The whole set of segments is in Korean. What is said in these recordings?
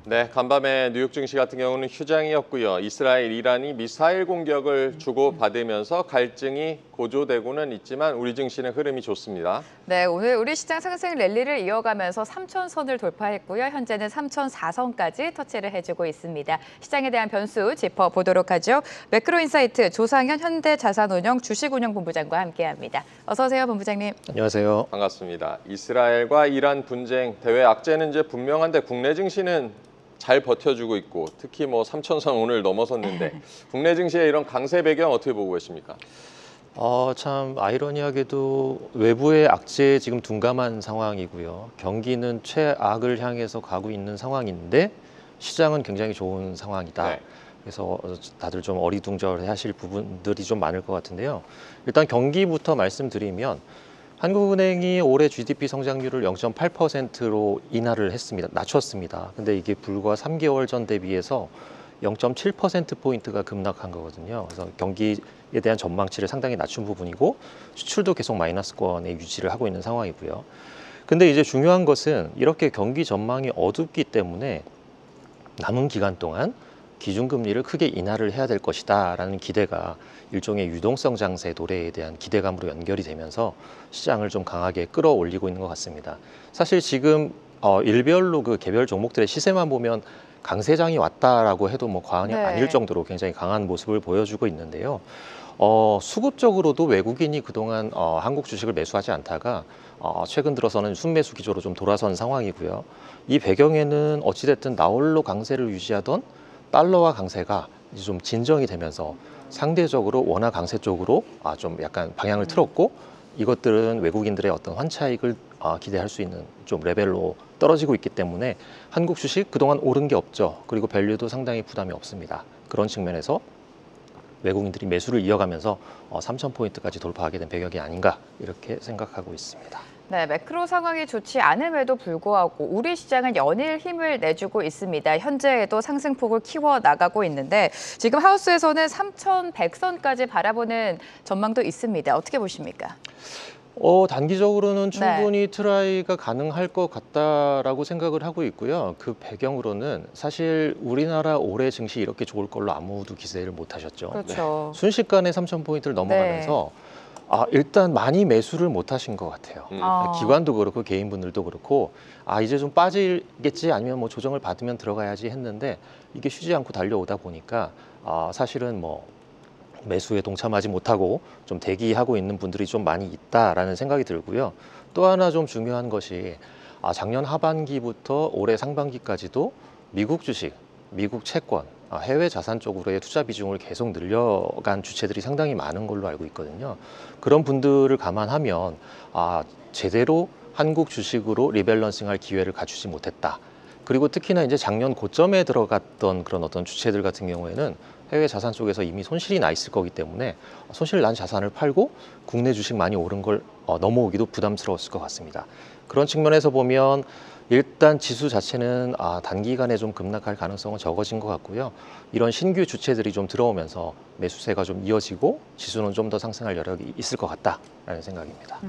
네, 간밤에 뉴욕 증시 같은 경우는 휴장이었고요. 이스라엘, 이란이 미사일 공격을 주고받으면서 갈증이 고조되고는 있지만 우리 증시는 흐름이 좋습니다. 네, 오늘 우리 시장 상승 랠리를 이어가면서 3,000선을 돌파했고요. 현재는 3,004선까지 터치를 해주고 있습니다. 시장에 대한 변수 짚어보도록 하죠. 매크로인사이트 조상현 현대자산운용 주식운용본부장과 함께합니다. 어서 오세요, 본부장님. 안녕하세요. 반갑습니다. 이스라엘과 이란 분쟁, 대외 악재는 이제 분명한데 국내 증시는 잘 버텨주고 있고 특히 뭐 3,000선 오늘 넘어섰는데 국내 증시의 이런 강세 배경 어떻게 보고 계십니까? 참 아이러니하게도 외부의 악재에 지금 둔감한 상황이고요. 경기는 최악을 향해서 가고 있는 상황인데 시장은 굉장히 좋은 상황이다. 네. 그래서 다들 좀 어리둥절해 하실 부분들이 좀 많을 것 같은데요. 일단 경기부터 말씀드리면 한국은행이 올해 GDP 성장률을 0.8%로 인하를 했습니다. 낮췄습니다. 근데 이게 불과 3개월 전 대비해서 0.7%포인트가 급락한 거거든요. 그래서 경기에 대한 전망치를 상당히 낮춘 부분이고 수출도 계속 마이너스권에 유지를 하고 있는 상황이고요. 근데 이제 중요한 것은 이렇게 경기 전망이 어둡기 때문에 남은 기간 동안 기준금리를 크게 인하를 해야 될 것이다 라는 기대가 일종의 유동성 장세 도래에 대한 기대감으로 연결이 되면서 시장을 좀 강하게 끌어올리고 있는 것 같습니다. 사실 지금 일별로 그 개별 종목들의 시세만 보면 강세장이 왔다라고 해도 뭐 과언이 아닐 정도로 굉장히 강한 모습을 보여주고 있는데요. 수급적으로도 외국인이 그동안 한국 주식을 매수하지 않다가 최근 들어서는 순매수 기조로 좀 돌아선 상황이고요. 이 배경에는 어찌됐든 나홀로 강세를 유지하던 달러와 강세가 이제 좀 진정이 되면서 상대적으로 원화 강세 쪽으로 좀 약간 방향을 틀었고 이것들은 외국인들의 어떤 환차익을 기대할 수 있는 좀 레벨로 떨어지고 있기 때문에 한국 주식 그동안 오른 게 없죠. 그리고 밸류도 상당히 부담이 없습니다. 그런 측면에서 외국인들이 매수를 이어가면서 3,000포인트까지 돌파하게 된 배경이 아닌가 이렇게 생각하고 있습니다. 네, 매크로 상황이 좋지 않음에도 불구하고 우리 시장은 연일 힘을 내주고 있습니다. 현재에도 상승폭을 키워나가고 있는데 지금 하우스에서는 3,100선까지 바라보는 전망도 있습니다. 어떻게 보십니까? 단기적으로는 충분히 트라이가 가능할 것 같다라고 생각을 하고 있고요. 그 배경으로는 사실 우리나라 올해 증시 이렇게 좋을 걸로 아무도 기대를 못 하셨죠. 그렇죠. 순식간에 3,000포인트를 넘어가면서 일단 많이 매수를 못 하신 것 같아요. 기관도 그렇고 개인분들도 그렇고 이제 좀 빠지겠지 아니면 뭐 조정을 받으면 들어가야지 했는데 이게 쉬지 않고 달려오다 보니까 사실은 뭐 매수에 동참하지 못하고 좀 대기하고 있는 분들이 좀 많이 있다라는 생각이 들고요. 또 하나 좀 중요한 것이 작년 하반기부터 올해 상반기까지도 미국 주식, 미국 채권, 해외 자산 쪽으로의 투자 비중을 계속 늘려간 주체들이 상당히 많은 걸로 알고 있거든요. 그런 분들을 감안하면 제대로 한국 주식으로 리밸런싱할 기회를 갖추지 못했다. 그리고 특히나 이제 작년 고점에 들어갔던 그런 어떤 주체들 같은 경우에는 해외 자산 쪽에서 이미 손실이 나 있을 거기 때문에 손실 난 자산을 팔고 국내 주식 많이 오른 걸 넘어오기도 부담스러웠을 것 같습니다. 그런 측면에서 보면 일단 지수 자체는 단기간에 좀 급락할 가능성은 적어진 것 같고요. 이런 신규 주체들이 좀 들어오면서 매수세가 좀 이어지고 지수는 좀 더 상승할 여력이 있을 것 같다라는 생각입니다.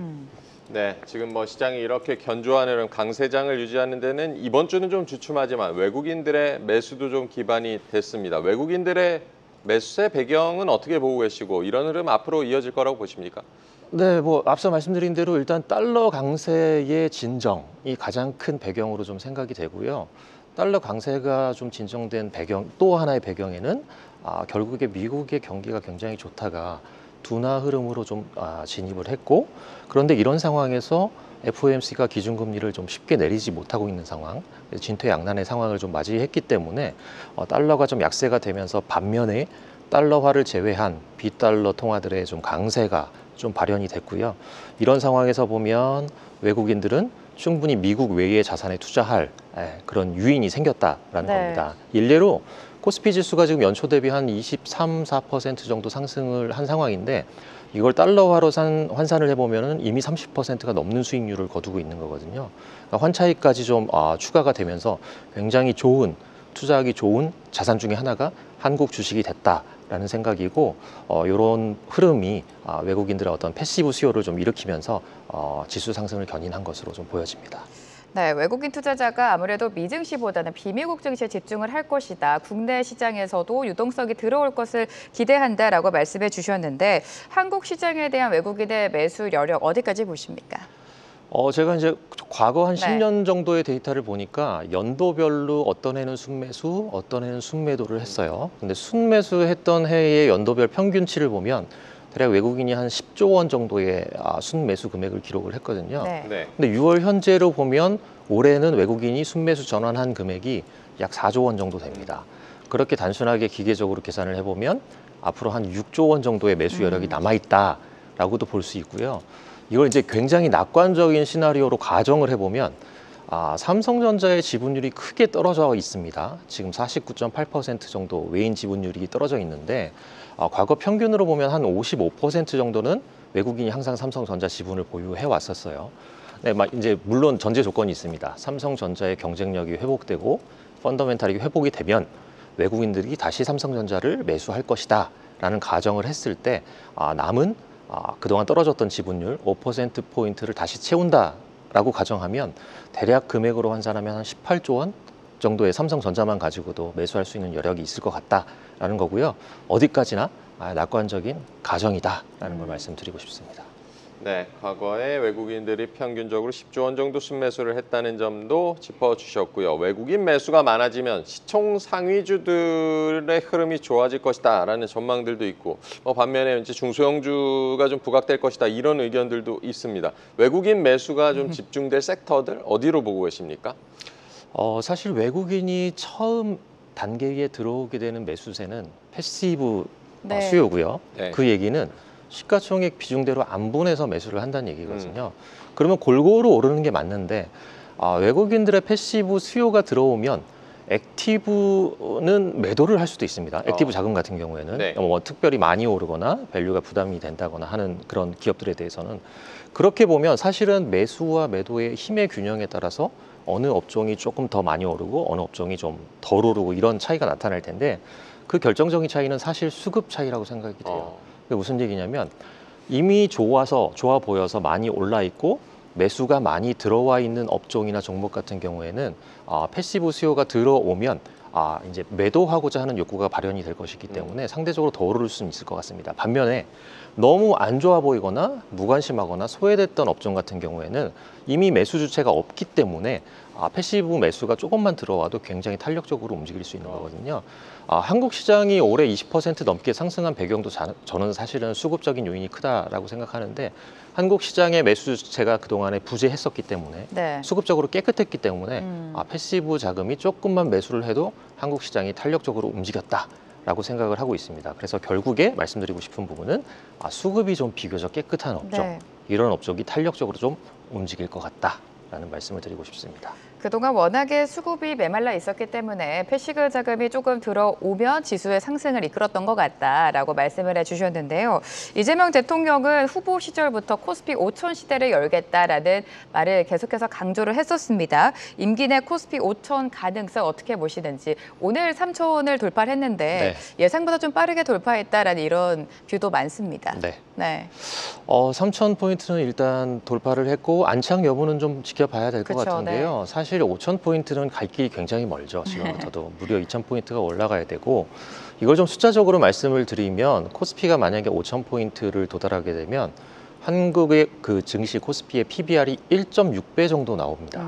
네, 지금 뭐 시장이 이렇게 견조하는 강세장을 유지하는 데는 이번 주는 좀 주춤하지만 외국인들의 매수도 좀 기반이 됐습니다. 외국인들의 매수세 배경은 어떻게 보고 계시고 이런 흐름 앞으로 이어질 거라고 보십니까? 네, 뭐 앞서 말씀드린 대로 일단 달러 강세의 진정이 가장 큰 배경으로 좀 생각이 되고요. 달러 강세가 좀 진정된 배경, 또 하나의 배경에는 결국에 미국의 경기가 굉장히 좋다가 둔화 흐름으로 좀 진입을 했고, 그런데 이런 상황에서 FOMC가 기준금리를 좀 쉽게 내리지 못하고 있는 상황, 진퇴양난의 상황을 좀 맞이했기 때문에 달러가 좀 약세가 되면서 반면에 달러화를 제외한 비달러 통화들의 좀 강세가 좀 발현이 됐고요. 이런 상황에서 보면 외국인들은 충분히 미국 외의 자산에 투자할 그런 유인이 생겼다라는 겁니다. 일례로 코스피 지수가 지금 연초 대비 한 23, 4% 정도 상승을 한 상황인데 이걸 달러화로 환산을 해보면 이미 30%가 넘는 수익률을 거두고 있는 거거든요. 그러니까 환차익까지 좀 추가가 되면서 굉장히 좋은, 투자하기 좋은 자산 중에 하나가 한국 주식이 됐다라는 생각이고 이런 흐름이 외국인들의 어떤 패시브 수요를 좀 일으키면서 지수 상승을 견인한 것으로 좀 보여집니다. 네, 외국인 투자자가 아무래도 미증시보다는 비미국 증시에 집중을 할 것이다. 국내 시장에서도 유동성이 들어올 것을 기대한다라고 말씀해 주셨는데 한국 시장에 대한 외국인의 매수 여력 어디까지 보십니까? 제가 이제 과거 한 네. 10년 정도의 데이터를 보니까 연도별로 어떤 해는 순매수, 어떤 해는 순매도를 했어요. 근데 순매수 했던 해의 연도별 평균치를 보면 대략 외국인이 한 10조 원 정도의 순매수 금액을 기록을 했거든요. 네. 네. 근데 6월 현재로 보면 올해는 외국인이 순매수 전환한 금액이 약 4조 원 정도 됩니다. 그렇게 단순하게 기계적으로 계산을 해보면 앞으로 한 6조 원 정도의 매수 여력이 남아있다라고도 볼 수 있고요. 이걸 이제 굉장히 낙관적인 시나리오로 가정을 해보면 삼성전자의 지분율이 크게 떨어져 있습니다. 지금 49.8% 정도 외인 지분율이 떨어져 있는데 과거 평균으로 보면 한 55% 정도는 외국인이 항상 삼성전자 지분을 보유해 왔었어요. 네, 이제 물론 전제 조건이 있습니다. 삼성전자의 경쟁력이 회복되고 펀더멘탈이 회복이 되면 외국인들이 다시 삼성전자를 매수할 것이다라는 가정을 했을 때 남은 그동안 떨어졌던 지분율 5%포인트를 다시 채운다라고 가정하면 대략 금액으로 환산하면 한 18조 원 정도의 삼성전자만 가지고도 매수할 수 있는 여력이 있을 것 같다라는 거고요. 어디까지나 낙관적인 가정이다라는 걸 말씀드리고 싶습니다. 네, 과거에 외국인들이 평균적으로 10조 원 정도 순매수를 했다는 점도 짚어주셨고요. 외국인 매수가 많아지면 시총 상위주들의 흐름이 좋아질 것이다라는 전망들도 있고 반면에 이제 중소형주가 좀 부각될 것이다 이런 의견들도 있습니다. 외국인 매수가 좀 집중될 섹터들 어디로 보고 계십니까? 사실 외국인이 처음 단계에 들어오게 되는 매수세는 패시브 네. 수요고요. 네. 그 얘기는 시가총액 비중대로 안분해서 매수를 한다는 얘기거든요. 그러면 골고루 오르는 게 맞는데 외국인들의 패시브 수요가 들어오면 액티브는 매도를 할 수도 있습니다. 액티브 자금 같은 경우에는 네. 특별히 많이 오르거나 밸류가 부담이 된다거나 하는 그런 기업들에 대해서는 그렇게 보면 사실은 매수와 매도의 힘의 균형에 따라서 어느 업종이 조금 더 많이 오르고 어느 업종이 좀 덜 오르고 이런 차이가 나타날 텐데 그 결정적인 차이는 사실 수급 차이라고 생각이 돼요. 그게 무슨 얘기냐면 이미 좋아 보여서 많이 올라 있고 매수가 많이 들어와 있는 업종이나 종목 같은 경우에는 패시브 수요가 들어오면 이제 매도하고자 하는 욕구가 발현이 될 것이기 때문에 상대적으로 더 오를 수는 있을 것 같습니다. 반면에 너무 안 좋아 보이거나 무관심하거나 소외됐던 업종 같은 경우에는 이미 매수 주체가 없기 때문에 패시브 매수가 조금만 들어와도 굉장히 탄력적으로 움직일 수 있는 거거든요. 한국 시장이 올해 20% 넘게 상승한 배경도 저는 사실은 수급적인 요인이 크다라고 생각하는데 한국 시장의 매수 주체가 그동안에 부재했었기 때문에 네. 수급적으로 깨끗했기 때문에 패시브 자금이 조금만 매수를 해도 한국 시장이 탄력적으로 움직였다라고 생각을 하고 있습니다. 그래서 결국에 말씀드리고 싶은 부분은 수급이 좀 비교적 깨끗한 업종, 네. 이런 업종이 탄력적으로 좀 움직일 것 같다라는 말씀을 드리고 싶습니다. 그동안 워낙에 수급이 메말라 있었기 때문에 패시브 자금이 조금 들어오면 지수의 상승을 이끌었던 것 같다라고 말씀을 해주셨는데요. 이재명 대통령은 후보 시절부터 코스피 5천 시대를 열겠다라는 말을 계속해서 강조를 했었습니다. 임기 내 코스피 5천 가능성 어떻게 보시는지 오늘 3천을 돌파를 했는데 예상보다 좀 빠르게 돌파했다라는 이런 뷰도 많습니다. 네. 3,000포인트는 일단 돌파를 했고 안착 여부는 좀 지켜봐야 될 것 같은데요. 사실 5,000포인트는 갈 길이 굉장히 멀죠. 지금부터도 무려 2,000포인트가 올라가야 되고 이걸 좀 숫자적으로 말씀을 드리면 코스피가 만약에 5,000포인트를 도달하게 되면 한국의 그 증시 코스피의 PBR이 1.6배 정도 나옵니다.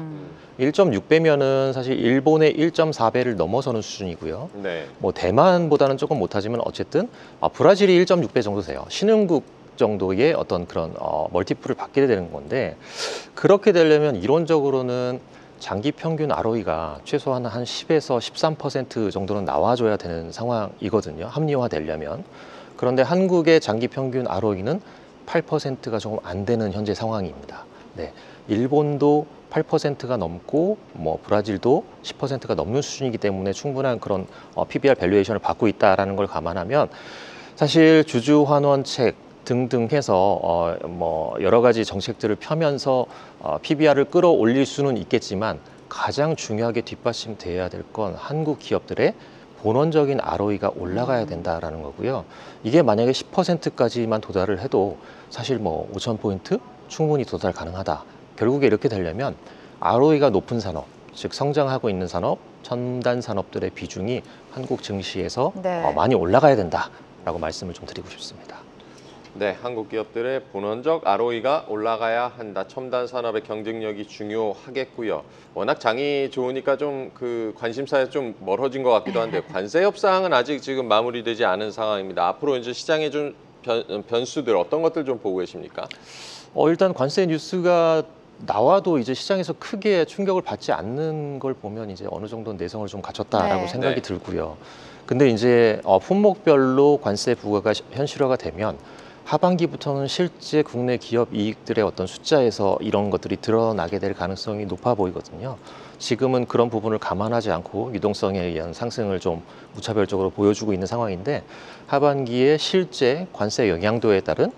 1.6배면은 사실 일본의 1.4배를 넘어서는 수준이고요. 네. 대만보다는 조금 못하지만 어쨌든 브라질이 1.6배 정도 돼요. 신흥국 정도의 어떤 그런 멀티플을 받게 되는 건데 그렇게 되려면 이론적으로는 장기 평균 ROE가 최소한 한 10에서 13% 정도는 나와줘야 되는 상황이거든요. 합리화되려면. 그런데 한국의 장기 평균 ROE는 8%가 조금 안 되는 현재 상황입니다. 네. 일본도 8%가 넘고 브라질도 10%가 넘는 수준이기 때문에 충분한 그런 PBR 밸류에이션을 받고 있다라는 걸 감안하면 사실 주주 환원책 등등 해서 여러 가지 정책들을 펴면서 PBR을 끌어올릴 수는 있겠지만 가장 중요하게 뒷받침돼야 될 건 한국 기업들의 본원적인 ROE가 올라가야 된다라는 거고요. 이게 만약에 10%까지만 도달을 해도 사실 5,000포인트 충분히 도달 가능하다. 결국에 이렇게 되려면 ROE가 높은 산업, 즉 성장하고 있는 산업, 첨단 산업들의 비중이 한국 증시에서 네. 많이 올라가야 된다라고 말씀을 좀 드리고 싶습니다. 네, 한국 기업들의 본원적 ROE가 올라가야 한다. 첨단 산업의 경쟁력이 중요하겠고요. 워낙 장이 좋으니까 좀 그 관심사에 좀 멀어진 것 같기도 한데 관세 협상은 아직 지금 마무리되지 않은 상황입니다. 앞으로 이제 시장에 좀 변수들 어떤 것들 좀 보고 계십니까? 일단 관세 뉴스가 나와도 이제 시장에서 크게 충격을 받지 않는 걸 보면 이제 어느 정도 내성을 좀 갖췄다라고 네. 생각이 네. 들고요. 근데 이제 품목별로 관세 부과가 현실화가 되면 하반기부터는 실제 국내 기업 이익들의 어떤 숫자에서 이런 것들이 드러나게 될 가능성이 높아 보이거든요. 지금은 그런 부분을 감안하지 않고 유동성에 의한 상승을 좀 무차별적으로 보여주고 있는 상황인데 하반기에 실제 관세 영향도에 따른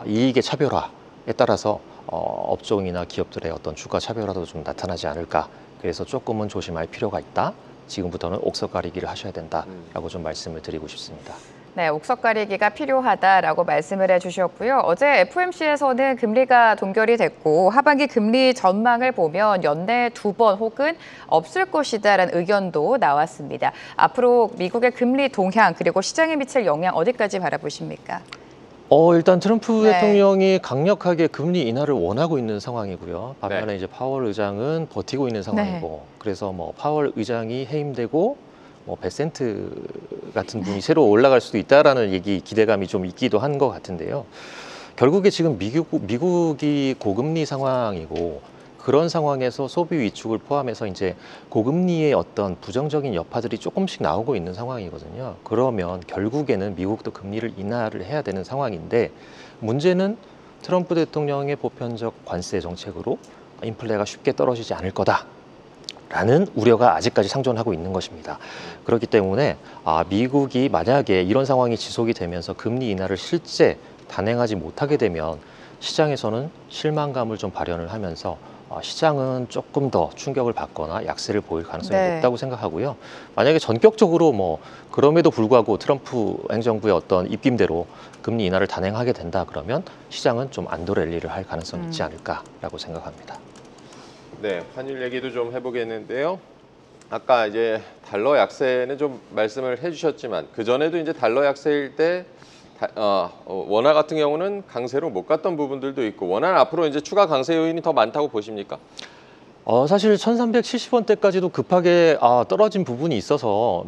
이익의 차별화에 따라서 업종이나 기업들의 어떤 주가 차별화도 좀 나타나지 않을까. 그래서 조금은 조심할 필요가 있다. 지금부터는 옥석 가리기를 하셔야 된다라고 좀 말씀을 드리고 싶습니다. 네, 옥석 가리기가 필요하다라고 말씀을 해주셨고요. 어제 FOMC에서는 금리가 동결이 됐고 하반기 금리 전망을 보면 연내 2번 혹은 없을 것이다라는 의견도 나왔습니다. 앞으로 미국의 금리 동향 그리고 시장에 미칠 영향 어디까지 바라보십니까? 일단 트럼프 네. 대통령이 강력하게 금리 인하를 원하고 있는 상황이고요. 반면에 네. 이제 파월 의장은 버티고 있는 상황이고, 그래서 뭐 파월 의장이 해임되고 뭐 베센트 같은 분이 새로 올라갈 수도 있다라는 기대감이 좀 있기도 한 것 같은데요. 결국에 지금 미국이 고금리 상황이고 그런 상황에서 소비 위축을 포함해서 이제 고금리의 어떤 부정적인 여파들이 조금씩 나오고 있는 상황이거든요. 그러면 결국에는 미국도 금리를 인하를 해야 되는 상황인데 문제는 트럼프 대통령의 보편적 관세 정책으로 인플레가 쉽게 떨어지지 않을 거다라는 우려가 아직까지 상존하고 있는 것입니다. 그렇기 때문에 미국이 만약에 이런 상황이 지속이 되면서 금리 인하를 실제 단행하지 못하게 되면 시장에서는 실망감을 좀 발현을 하면서 시장은 조금 더 충격을 받거나 약세를 보일 가능성이 네. 높다고 생각하고요. 만약에 전격적으로 뭐 그럼에도 불구하고 트럼프 행정부의 어떤 입김대로 금리 인하를 단행하게 된다 그러면 시장은 좀 안도 랠리를 할 가능성이 있지 않을까라고 생각합니다. 네, 환율 얘기도 좀 해보겠는데요. 아까 이제 달러 약세는 좀 말씀을 해주셨지만 그 전에도 이제 달러 약세일 때 원화 같은 경우는 강세로 못 갔던 부분들도 있고 원화는 앞으로 이제 추가 강세 요인이 더 많다고 보십니까? 사실 1370원대까지도 급하게 떨어진 부분이 있어서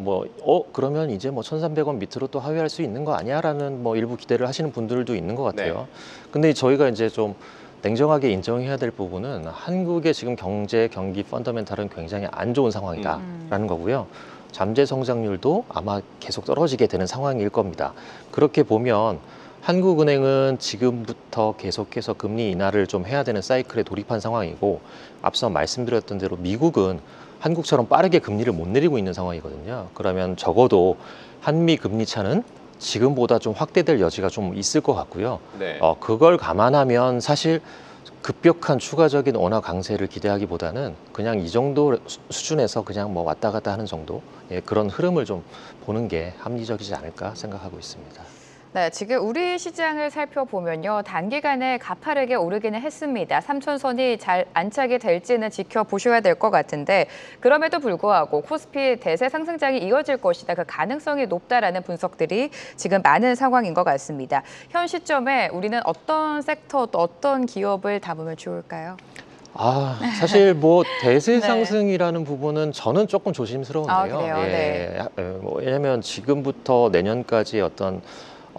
그러면 이제 뭐 1300원 밑으로 또 하회할 수 있는 거 아니야라는 뭐 일부 기대를 하시는 분들도 있는 것 같아요. 네. 근데 저희가 이제 좀 냉정하게 인정해야 될 부분은 한국의 지금 경기 펀더멘탈은 굉장히 안 좋은 상황이다라는 거고요. 잠재 성장률도 아마 계속 떨어지게 되는 상황일 겁니다. 그렇게 보면 한국은행은 지금부터 계속해서 금리 인하를 좀 해야 되는 사이클에 돌입한 상황이고 앞서 말씀드렸던 대로 미국은 한국처럼 빠르게 금리를 못 내리고 있는 상황이거든요. 그러면 적어도 한미 금리 차는 지금보다 좀 확대될 여지가 좀 있을 것 같고요. 네. 그걸 감안하면 사실 급격한 추가적인 원화 강세를 기대하기보다는 그냥 이 정도 수준에서 그냥 뭐 왔다 갔다 하는 정도 그런 흐름을 좀 보는 게 합리적이지 않을까 생각하고 있습니다. 네, 지금 우리 시장을 살펴보면요. 단기간에 가파르게 오르기는 했습니다. 3천선이 잘 안착이 될지는 지켜보셔야 될 것 같은데 그럼에도 불구하고 코스피 대세 상승장이 이어질 것이다. 그 가능성이 높다라는 분석들이 지금 많은 상황인 것 같습니다. 현 시점에 우리는 어떤 섹터 또 어떤 기업을 담으면 좋을까요? 사실 뭐 대세 네. 상승이라는 부분은 저는 조금 조심스러운데요. 그래요? 네. 왜냐하면 지금부터 내년까지 어떤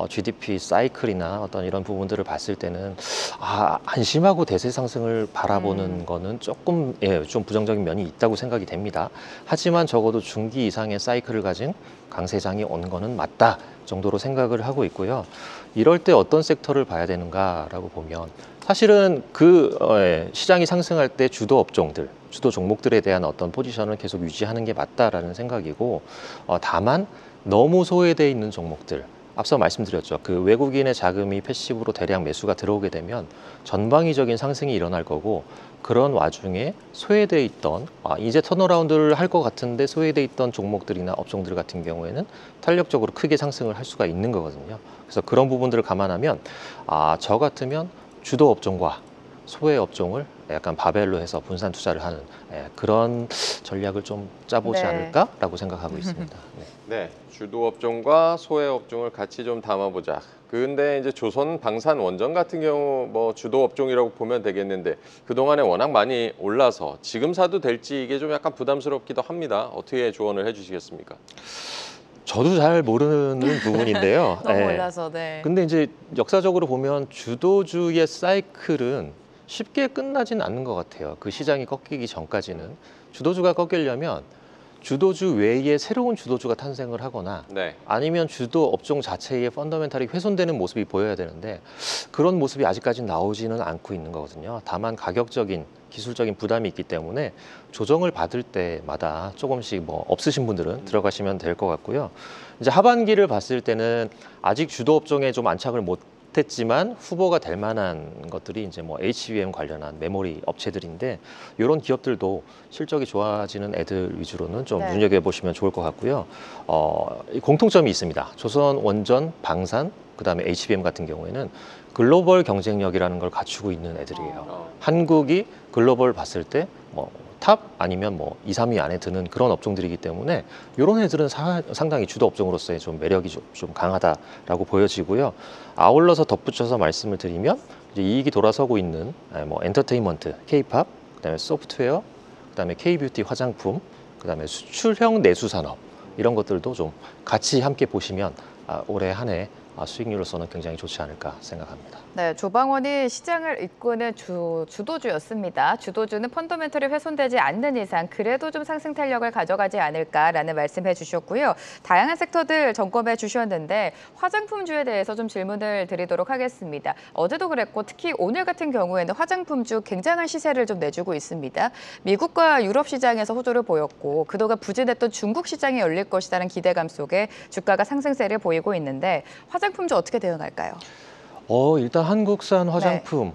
GDP 사이클이나 어떤 이런 부분들을 봤을 때는 안심하고 대세 상승을 바라보는 거는 조금 좀 부정적인 면이 있다고 생각이 됩니다. 하지만 적어도 중기 이상의 사이클을 가진 강세장이 온 거는 맞다 정도로 생각을 하고 있고요. 이럴 때 어떤 섹터를 봐야 되는가라고 보면 사실은 시장이 상승할 때 주도 업종들, 주도 종목들에 대한 어떤 포지션을 계속 유지하는 게 맞다라는 생각이고 다만 너무 소외돼 있는 종목들 앞서 말씀드렸죠. 그 외국인의 자금이 패시브로 대량 매수가 들어오게 되면 전방위적인 상승이 일어날 거고 그런 와중에 소외돼 있던 이제 턴어라운드를 할 것 같은데 소외돼 있던 종목들이나 업종들 같은 경우에는 탄력적으로 크게 상승을 할 수가 있는 거거든요. 그래서 그런 부분들을 감안하면 저 같으면 주도 업종과 소외 업종을 약간 바벨로 해서 분산 투자를 하는 그런 전략을 좀 짜보지 네. 않을까라고 생각하고 있습니다. 네. 네, 주도 업종과 소외 업종을 같이 좀 담아보자. 근데 이제 조선 방산 원전 같은 경우 뭐 주도 업종이라고 보면 되겠는데 그동안에 워낙 많이 올라서 지금 사도 될지 이게 좀 약간 부담스럽기도 합니다. 어떻게 조언을 해주시겠습니까? 저도 잘 모르는 부분인데요. 너무 예. 올라서 네. 근데 이제 역사적으로 보면 주도주의 사이클은 쉽게 끝나진 않는 것 같아요. 그 시장이 꺾이기 전까지는. 주도주가 꺾이려면 주도주 외에 새로운 주도주가 탄생을 하거나 네, 아니면 주도 업종 자체의 펀더멘탈이 훼손되는 모습이 보여야 되는데 그런 모습이 아직까지 나오지는 않고 있는 거거든요. 다만 가격적인 기술적인 부담이 있기 때문에 조정을 받을 때마다 조금씩 뭐 없으신 분들은 들어가시면 될 것 같고요. 이제 하반기를 봤을 때는 아직 주도 업종에 좀 안착을 못했지만 후보가 될 만한 것들이 이제 뭐 HBM 관련한 메모리 업체들인데 이런 기업들도 실적이 좋아지는 애들 위주로는 좀 네. 눈여겨보시면 좋을 것 같고요. 공통점이 있습니다. 조선 원전, 방산, 그다음에 HBM 같은 경우에는 글로벌 경쟁력이라는 걸 갖추고 있는 애들이에요. 한국이 글로벌 봤을 때 뭐 탑 아니면 뭐 2, 3위 안에 드는 그런 업종들이기 때문에 이런 애들은 상당히 주도 업종으로서의 좀 매력이 좀 강하다라고 보여지고요. 아울러서 덧붙여서 말씀을 드리면 이제 이익이 돌아서고 있는 뭐 엔터테인먼트, K-팝, 그다음에 소프트웨어, 그다음에 K-뷰티 화장품, 그다음에 수출형 내수 산업 이런 것들도 좀 같이 함께 보시면 올해 한 해 수익률로서는 굉장히 좋지 않을까 생각합니다. 네, 조방원이 시장을 이끄는 주도주였습니다. 주도주는 펀더멘털이 훼손되지 않는 이상 그래도 좀 상승 탄력을 가져가지 않을까라는 말씀해 주셨고요. 다양한 섹터들 점검해 주셨는데 화장품주에 대해서 좀 질문을 드리도록 하겠습니다. 어제도 그랬고 특히 오늘 같은 경우에는 화장품주 굉장한 시세를 좀 내주고 있습니다. 미국과 유럽 시장에서 호조를 보였고 그동안 부진했던 중국 시장이 열릴 것이라는 기대감 속에 주가가 상승세를 보이고 있는데 화장품주 어떻게 대응할까요? 일단 한국산 화장품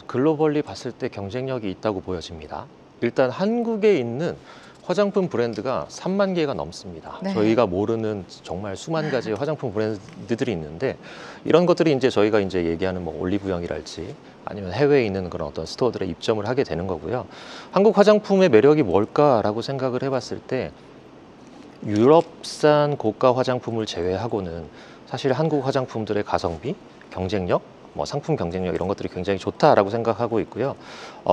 글로벌리 봤을 때 경쟁력이 있다고 보여집니다. 일단 한국에 있는 화장품 브랜드가 3만 개가 넘습니다. 네. 저희가 모르는 정말 수만 가지의 화장품 브랜드들이 있는데 이런 것들이 이제 저희가 이제 얘기하는 뭐 올리브영이랄지 아니면 해외에 있는 그런 어떤 스토어들에 입점을 하게 되는 거고요. 한국 화장품의 매력이 뭘까라고 생각을 해봤을 때 유럽산 고가 화장품을 제외하고는 사실 한국 화장품들의 가성비, 경쟁력, 뭐 상품 경쟁력 이런 것들이 굉장히 좋다라고 생각하고 있고요.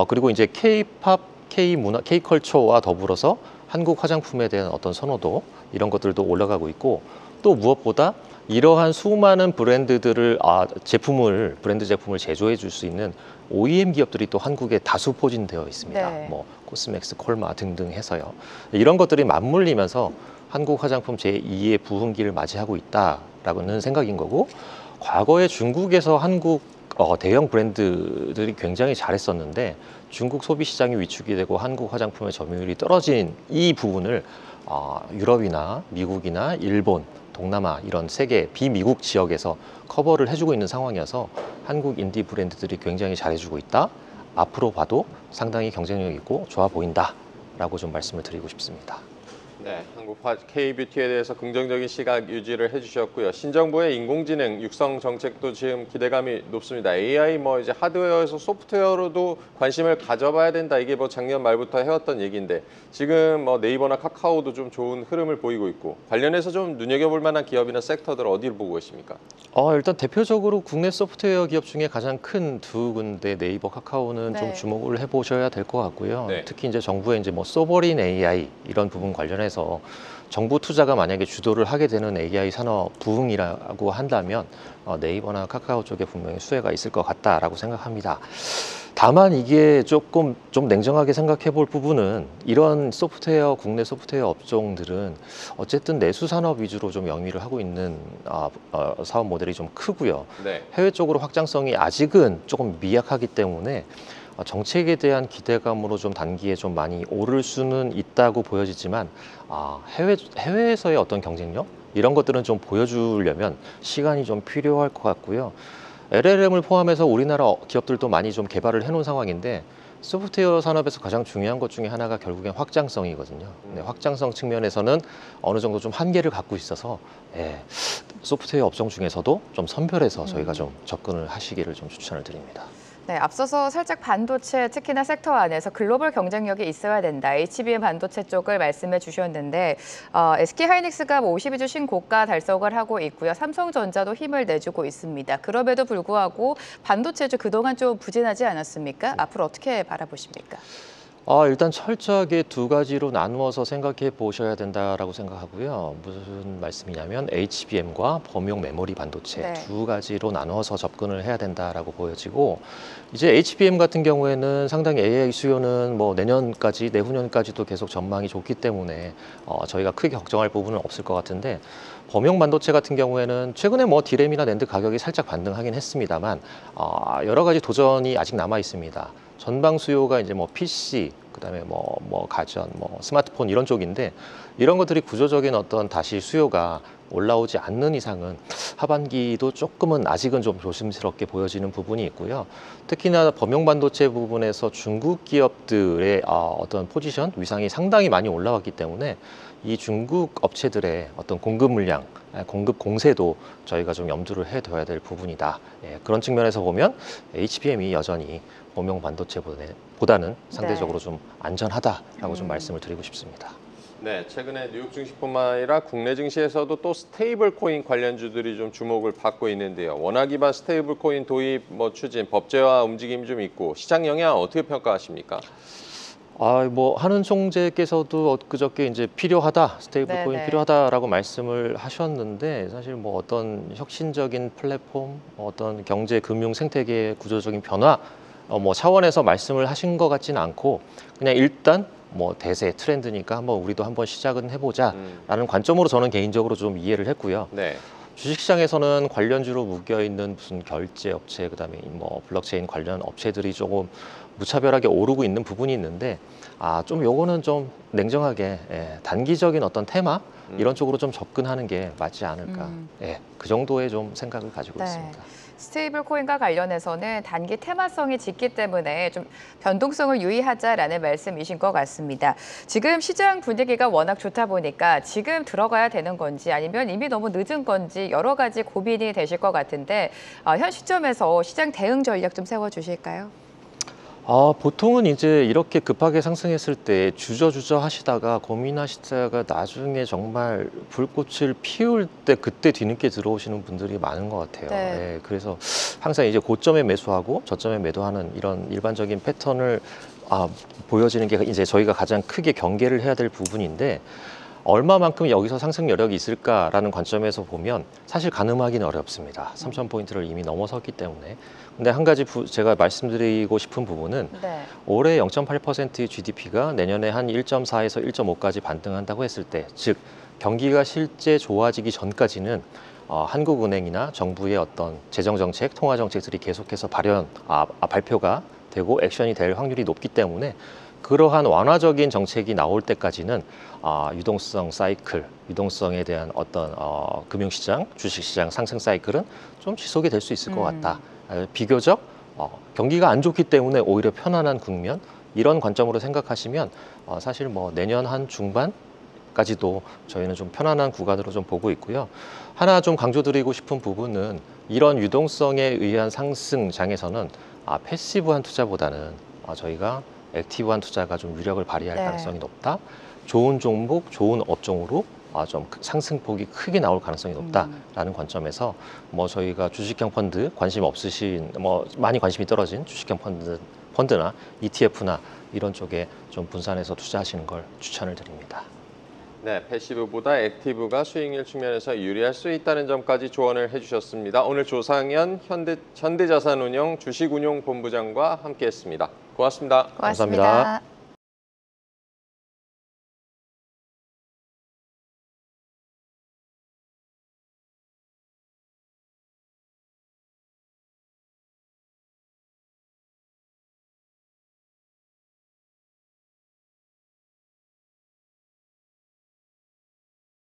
그리고 이제 K-팝, K-문화, K-컬처와 더불어서 한국 화장품에 대한 어떤 선호도 이런 것들도 올라가고 있고 또 무엇보다 이러한 수많은 브랜드들을 브랜드 제품을 제조해 줄 수 있는 OEM 기업들이 또 한국에 다수 포진되어 있습니다. 네. 뭐 코스맥스, 콜마 등등 해서요. 이런 것들이 맞물리면서 한국 화장품 제2의 부흥기를 맞이하고 있다라는 생각인 거고 과거에 중국에서 한국 대형 브랜드들이 굉장히 잘했었는데 중국 소비 시장이 위축이 되고 한국 화장품의 점유율이 떨어진 이 부분을 유럽이나 미국이나 일본, 동남아 이런 세계 비미국 지역에서 커버를 해주고 있는 상황이어서 한국 인디 브랜드들이 굉장히 잘해주고 있다. 앞으로 봐도 상당히 경쟁력 있고 좋아 보인다라고 좀 말씀을 드리고 싶습니다. 네, 한국 K-뷰티에 대해서 긍정적인 시각 유지를 해주셨고요. 신정부의 인공지능 육성 정책도 지금 기대감이 높습니다. AI 뭐 이제 하드웨어에서 소프트웨어로도 관심을 가져봐야 된다. 이게 뭐 작년 말부터 해왔던 얘기인데 지금 뭐 네이버나 카카오도 좀 좋은 흐름을 보이고 있고 관련해서 좀 눈여겨볼 만한 기업이나 섹터들 어디를 보고 계십니까? 일단 대표적으로 국내 소프트웨어 기업 중에 가장 큰 두 군데 네이버, 카카오는 네. 좀 주목을 해보셔야 될 것 같고요. 네. 특히 이제 정부의 이제 뭐 소버린 AI 이런 부분 관련해서 정부 투자가 만약에 주도를 하게 되는 AI 산업 부흥이라고 한다면 네이버나 카카오 쪽에 분명히 수혜가 있을 것 같다라고 생각합니다. 다만 이게 조금 좀 냉정하게 생각해 볼 부분은 이런 국내 소프트웨어 업종들은 어쨌든 내수 산업 위주로 좀 영위를 하고 있는 사업 모델이 좀 크고요. 네. 해외 쪽으로 확장성이 아직은 조금 미약하기 때문에 정책에 대한 기대감으로 좀 단기에 좀 많이 오를 수는 있다고 보여지지만 해외에서의 어떤 경쟁력 이런 것들은 좀 보여주려면 시간이 좀 필요할 것 같고요. LLM을 포함해서 우리나라 기업들도 많이 좀 개발을 해놓은 상황인데 소프트웨어 산업에서 가장 중요한 것 중에 하나가 결국엔 확장성이거든요. 네, 확장성 측면에서는 어느 정도 좀 한계를 갖고 있어서 소프트웨어 업종 중에서도 좀 선별해서 저희가 좀 접근을 하시기를 좀 추천을 드립니다. 네, 앞서서 살짝 반도체, 특히나 섹터 안에서 글로벌 경쟁력이 있어야 된다. HBM 반도체 쪽을 말씀해 주셨는데 SK하이닉스가 52주 신고가 달성을 하고 있고요. 삼성전자도 힘을 내주고 있습니다. 그럼에도 불구하고 반도체주 그동안 좀 부진하지 않았습니까? 앞으로 어떻게 바라보십니까? 일단 철저하게 두 가지로 나누어서 생각해 보셔야 된다라고 생각하고요. 무슨 말씀이냐면 HBM과 범용 메모리 반도체 네. 두 가지로 나누어서 접근을 해야 된다라고 보여지고, 이제 HBM 같은 경우에는 상당히 AI 수요는 뭐 내년까지, 내후년까지도 계속 전망이 좋기 때문에 저희가 크게 걱정할 부분은 없을 것 같은데, 범용 반도체 같은 경우에는 최근에 뭐 디램이나 낸드 가격이 살짝 반등하긴 했습니다만 여러 가지 도전이 아직 남아 있습니다. 전방 수요가 이제 뭐 PC, 그다음에 뭐 가전, 뭐 스마트폰 이런 쪽인데, 이런 것들이 구조적인 어떤 다시 수요가 올라오지 않는 이상은 하반기도 조금은 아직은 좀 조심스럽게 보여지는 부분이 있고요. 특히나 범용 반도체 부분에서 중국 기업들의 어떤 포지션, 위상이 상당히 많이 올라왔기 때문에 이 중국 업체들의 어떤 공급 물량, 공급 공세도 저희가 좀 염두를 해둬야 될 부분이다. 그런 측면에서 보면 HBM이 여전히 범용 반도체보다는 상대적으로 좀 안전하다라고 좀 말씀을 드리고 싶습니다. 네, 최근에 뉴욕 증시뿐만 아니라 국내 증시에서도 또 스테이블 코인 관련주들이 좀 주목을 받고 있는데요. 원화 기반 스테이블 코인 도입 추진, 법제화 움직임이 좀 있고 시장 영향 어떻게 평가하십니까? 뭐 한은 총재께서도 그저께 이제 필요하다, 스테이블 코인 네네. 필요하다라고 말씀을 하셨는데, 사실 뭐 어떤 혁신적인 플랫폼, 어떤 경제 금융 생태계 구조적인 변화 뭐 차원에서 말씀을 하신 것 같지는 않고, 그냥 일단 뭐 대세 트렌드니까 우리도 한번 시작은 해보자라는 관점으로 저는 개인적으로 좀 이해를 했고요. 네. 주식시장에서는 관련주로 묶여 있는 무슨 결제 업체, 그다음에 뭐 블록체인 관련 업체들이 조금 무차별하게 오르고 있는 부분이 있는데, 좀 요거는 좀 냉정하게 단기적인 어떤 테마 이런 쪽으로 좀 접근하는 게 맞지 않을까. 그 정도의 좀 생각을 가지고 네. 있습니다. 스테이블 코인과 관련해서는 단기 테마성이 짙기 때문에 좀 변동성을 유의하자라는 말씀이신 것 같습니다. 지금 시장 분위기가 워낙 좋다 보니까 지금 들어가야 되는 건지 아니면 이미 너무 늦은 건지 여러 가지 고민이 되실 것 같은데 현 시점에서 시장 대응 전략 좀 세워주실까요? 보통은 이제 이렇게 급하게 상승했을 때 주저주저 하시다가 고민하시다가 나중에 정말 불꽃을 피울 때 그때 뒤늦게 들어오시는 분들이 많은 것 같아요. 네. 그래서 항상 이제 고점에 매수하고 저점에 매도하는 이런 일반적인 패턴을 보여지는 게 이제 저희가 가장 크게 경계를 해야 될 부분인데, 얼마만큼 여기서 상승 여력이 있을까라는 관점에서 보면 사실 가늠하기는 어렵습니다. 3,000포인트를 이미 넘어섰기 때문에. 근데 한 가지 제가 말씀드리고 싶은 부분은 네. 올해 0.8%의 GDP가 내년에 한 1.4에서 1.5까지 반등한다고 했을 때, 즉 경기가 실제 좋아지기 전까지는 한국은행이나 정부의 어떤 재정정책, 통화정책들이 계속해서 발표가 되고 액션이 될 확률이 높기 때문에, 그러한 완화적인 정책이 나올 때까지는 유동성 사이클, 유동성에 대한 어떤 금융시장, 주식시장 상승 사이클은 좀 지속이 될 수 있을 것 같다. 비교적 경기가 안 좋기 때문에 오히려 편안한 국면, 이런 관점으로 생각하시면 사실 뭐 내년 한 중반까지도 저희는 좀 편안한 구간으로 좀 보고 있고요. 하나 좀 강조드리고 싶은 부분은 이런 유동성에 의한 상승장에서는 패시브한 투자보다는 저희가 액티브한 투자가 좀 위력을 발휘할 네. 가능성이 높다. 좋은 종목, 좋은 업종으로 좀 상승폭이 크게 나올 가능성이 높다라는 관점에서 뭐 저희가 주식형 펀드 관심 없으신, 많이 관심이 떨어진 주식형 펀드나 ETF나 이런 쪽에 좀 분산해서 투자하시는 걸 추천을 드립니다. 네, 패시브보다 액티브가 수익률 측면에서 유리할 수 있다는 점까지 조언을 해주셨습니다. 오늘 조상현 현대자산운용 주식운용본부장과 함께했습니다. 고맙습니다. 고맙습니다. 감사합니다.